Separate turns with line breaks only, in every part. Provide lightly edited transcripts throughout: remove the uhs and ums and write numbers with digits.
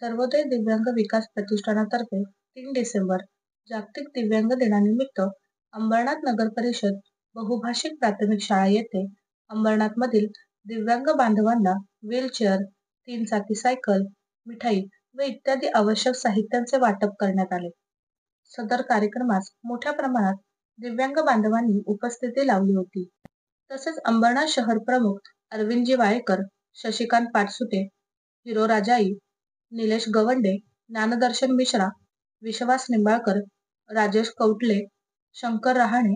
सर्वोदय दिव्यांग विकास प्रतिष्ठानातर्फे 3 डिसेंबर जागतिक दिव्यांग दिनानिमित्त अंबरनाथ नगर परिषद बहुभाषिक प्राथमिक शाळा येथे अंबरनाथमधील दिव्यांग बांधवांना व्हीलचेअर, 3 चाकी सायकल, मिठाई व इत्यादी आवश्यक साहित्यांचे वाटप करण्यात आले. सदर कार्यक्रमास मोठ्या प्रमाणात दिव्यांग बांधवांनी उपस्थिती लावली होती. तसेच अंबरनाथ शहर प्रमुख अरविंदजी वाळेकर, शशिकांत पाटसुटे, हिरो राजाई, निलेश गवंडे, ज्ञानदर्शन मिश्रा, विश्वास निंबाळकर, राजेश कौटले, शंकर रहाणे,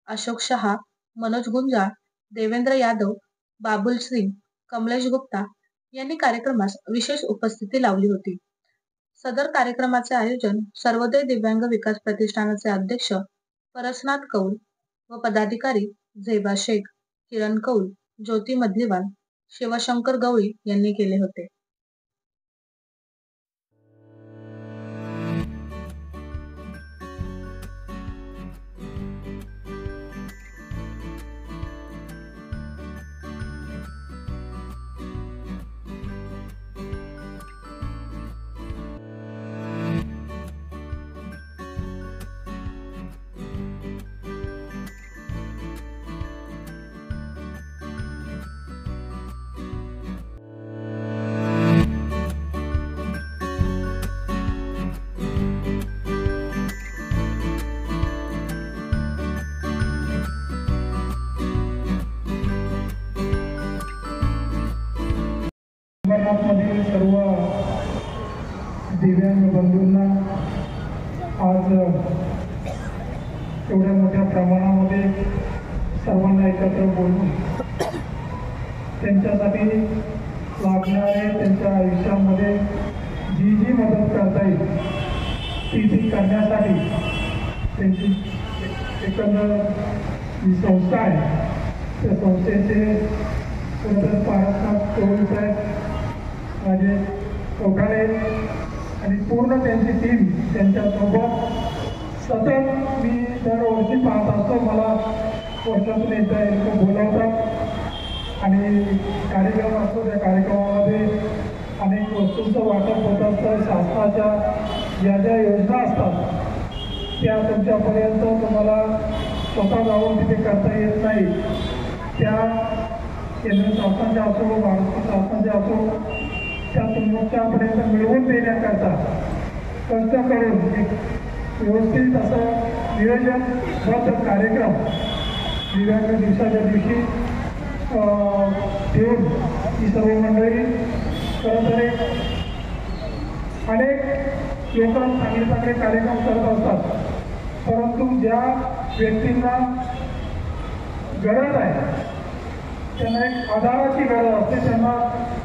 अशोक शहा, मनोज गुंजाळ, देवेंद्र यादव, बाबुल सिंग, कमलेश गुप्ता यांनी कार्यक्रमास विशेष उपस्थिती लावली होती. सदर कार्यक्रमाचे आयोजन सर्वोदय दिव्यांग विकास प्रतिष्ठानाचे अध्यक्ष परसनाथ कौल व पदाधिकारी झेबा शेख, किरण कौल, ज्योती मधलीवाल, शिवशंकर गवळी यांनी केले होते.
अंबरनाथमधील सर्व दिव्यांग बंधूंना आज एवढ्या मोठ्या प्रमाणामध्ये सर्वांना एकत्र बोलून त्यांच्यासाठी लागणारे त्यांच्या आयुष्यामध्ये जी मदत करता येईल ती करण्यासाठी त्यांची एकंदर जी संस्था आहे त्या संस्थेचे पारसनाथ कौल साहेब, माझे कोठाळे आणि पूर्ण त्यांची टीम त्यांच्यासोबत सतत मी दरवर्षी पाहत असतो. मला वर्षातून एकदा बोलावतात आणि कार्यक्रम असतो. त्या कार्यक्रमामध्ये अनेक वस्तूंचं वाटप होत असतं. शासनाच्या ज्या योजना असतात त्या तुमच्यापर्यंत तुम्हाला स्वतः जाऊन तिथे करता येत नाही. त्या केंद्र शासनाच्या असो, महाराष्ट्र शासनाच्या असो, त्या तुमच्यापर्यंत मिळवून देण्याकरता कष्ट करून एक व्यवस्थित असं नियोजनबद्ध कार्यक्रम दिव्यांग दिवसाच्या दिवशी ठेवून ही सर्व मंडळी खरं तर अनेक लोक चांगले कार्यक्रम करत असतात. परंतु ज्या व्यक्तींना गरज आहे, त्यांना एक आधाराची गरज असते, त्यांना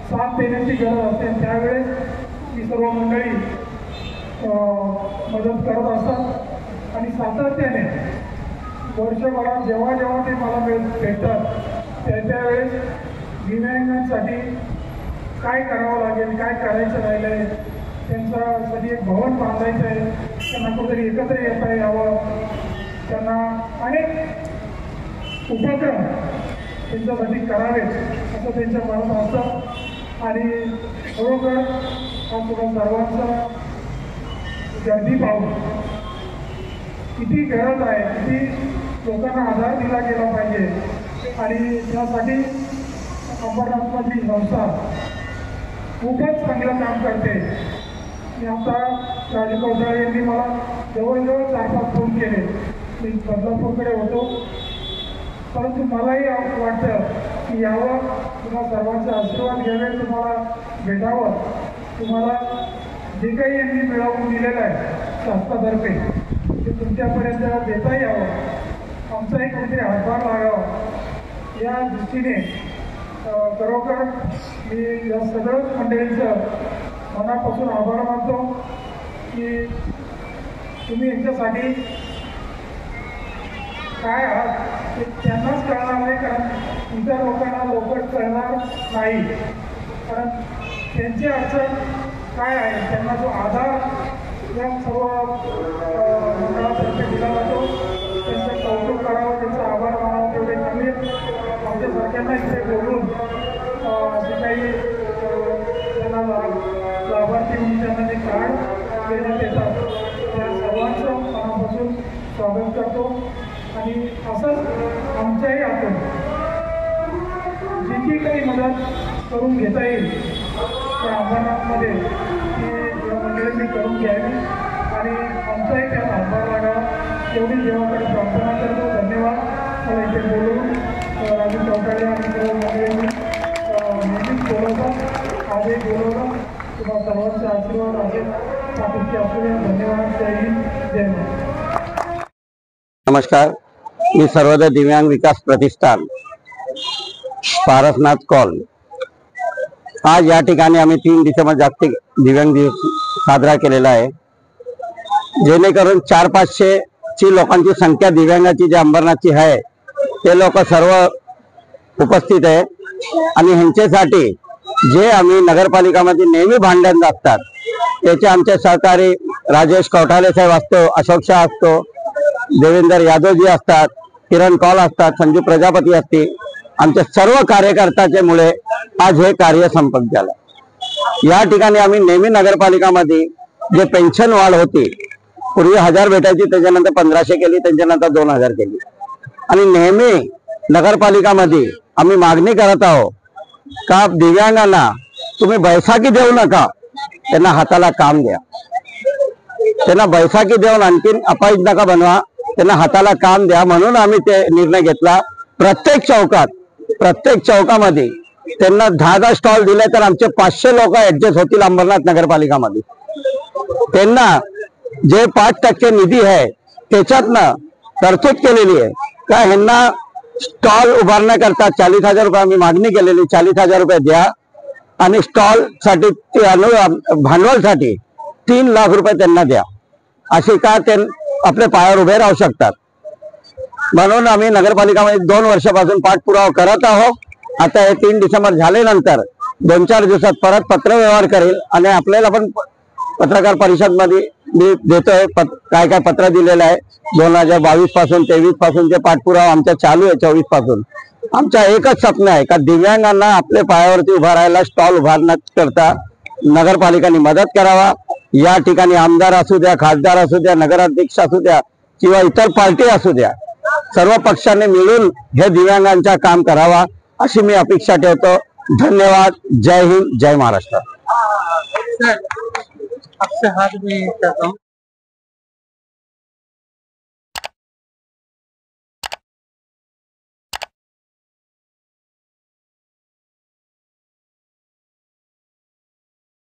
साथ देण्याची गरज असते, त्यावेळेस ही सर्व मंडळी मदत करत असतात. आणि सातत्याने वर्षभरात जेव्हा ते मला भेटतात त्यावेळेस दिव्यांगांसाठी काय करावं लागेल, काय करायचं राहिलं आहे, त्यांच्यासाठी एक भवन बांधायचं आहे, त्यांना कुठेतरी एकत्र येता यावं, त्यांना अनेक उपक्रम त्यांच्यासाठी करावेत असं त्यांच्या मनात असतं. आणि खरोखर हा तुला सर्वांचा गर्दी पाहून किती गरज आहे, किती लोकांना आधार दिला गेला पाहिजे आणि त्यासाठी अंबरनाथमधली संस्था खूपच चांगलं काम करते. मी आता राजू कौटाळे यांनी मला जवळजवळ 4-5 फोन केले. मी बदलापूरकडे होतो, परंतु मलाही वाटतं की यावं, तुम्हाला सर्वांचा आशीर्वाद घ्यावे, तुम्हाला भेटावं, तुम्हाला जे काही यांनी मिळवून दिलेलं आहे शासनातर्फे ते तुमच्यापर्यंत देता यावं, आमचाही कुठेतरी हातभार लागावा या दृष्टीने खरोखर मी या सगळ्याच मंडळींचं मनापासून आभार मानतो की तुम्ही यांच्यासाठी काय आहात ते त्यांनाच कळणार नाही, कारण इतर लोकांना लवकर कळणार नाही. कारण त्यांची अडचण काय आहे, त्यांना जो आधार या सर्व मंडळातर्फे दिला जातो त्यांचं कौतुक करावं, त्यांचा आभार मानावं तेवढे कमी. आमच्यासारख्यांना इथे बोलून जे काही त्यांना लाभार्थी म्हणून देण्यात येतात त्या सर्वांचं मनापासून स्वागत करतो आणि असंच आमच्याही हातून जी काही मदत करून घेता येईल त्या अंबरनाथमध्ये ती या मंडळींनी करून घ्यावी आणि आमचाही त्यात हातभार लागावा एवढी देवाकडे प्रार्थना करतो. धन्यवाद. मला इथे बोलून राजू चौटाळे आणि सर्व मंडळींनी नेहमीच बोलवतात, आजही बोलवलं. तुम्हाला सर्वांचे आशीर्वाद आहे. पाठीशी असू द्या. धन्यवाद. जय हिंद, जय महाराष्ट्र.
नमस्कार, मी सर्वोदय दिव्यांग विकास प्रतिष्ठान पारसनाथ कॉल. आज या ठिकाणी आम्ही 3 डिसेंबर जागतिक दिव्यांग दिवस साजरा केलेला आहे. जेणेकरून 400-500 ची लोकांची संख्या दिव्यांगाची जी अंबरनाथची आहे ते लोक सर्व उपस्थित आहे आणि ह्यांच्यासाठी जे आम्ही नगरपालिकामध्ये नेहमी भांडण लागतात त्याचे आमचे सहकारी राजेश कौठाले साहेब असतो, अशोक शाह असतो, देवेंद्र यादवजी असतात, किरण कौल असतात, संजू प्रजापती असते, आमच्या सर्व कार्यकर्त्याचे मुळे आज हे कार्य संपन्न झालं. या ठिकाणी आम्ही नेहमी नगरपालिकामध्ये जे पेन्शन वाढ होती, पूर्वी 1000 भेटायची, त्याच्यानंतर 1500 केली, त्याच्यानंतर 2000 केली आणि नेहमी नगरपालिकामध्ये आम्ही मागणी करत आहोत का दिव्यांगांना तुम्ही बैसाकी देऊ नका, त्यांना हाताला काम द्या. त्यांना बैसाकी देऊन आणखीन अपाहिज नका बनवा, त्यांना हाताला काम द्या. म्हणून आम्ही ते निर्णय घेतला. प्रत्येक चौकामध्ये त्यांना 10 स्टॉल दिले तर आमचे 500 लोक ऍडजस्ट होतील अंबरनाथ नगरपालिकामध्ये. त्यांना जे 5% निधी आहे त्याच्यातनं तरतूद केलेली आहे का ह्यांना स्टॉल उभारण्याकरता 40,000 रुपये आम्ही मागणी केलेली. 40,000 रुपये द्या आणि स्टॉल साठी भांडवलसाठी 3 लाख रुपये त्यांना द्या. असे का ते आपल्या पायावर उभे राहू शकतात. म्हणून आम्ही नगरपालिकामध्ये 2 वर्षापासून पाठपुरावा करत आहोत. आता हे 3 डिसेंबर झाल्यानंतर 2-4 दिवसात परत पत्रव्यवहार करेल आणि आपल्याला पण पत्रकार परिषद मध्ये मी देतोय काय काय पत्र दिलेलं आहे. 2022 पासून 23 पासून जे पाठपुरावा आमच्या चालू आहे 24 पासून. आमचा एकच स्वप्न आहे का दिव्यांगांना आपल्या पायावरती उभा राहायला स्टॉल उभारण्याकरता नगरपालिकांनी मदत करावा. या ठिकाणी आमदार असू द्या, खासदार असू द्या, नगराध्यक्ष असू द्या किंवा इतर पार्टी असू द्या, सर्व पक्षांनी मिळून हे दिव्यांगांचा काम करावा अशी मी अपेक्षा ठेवतो. धन्यवाद. जय हिंद, जय महाराष्ट्र.
आपसे हाथ में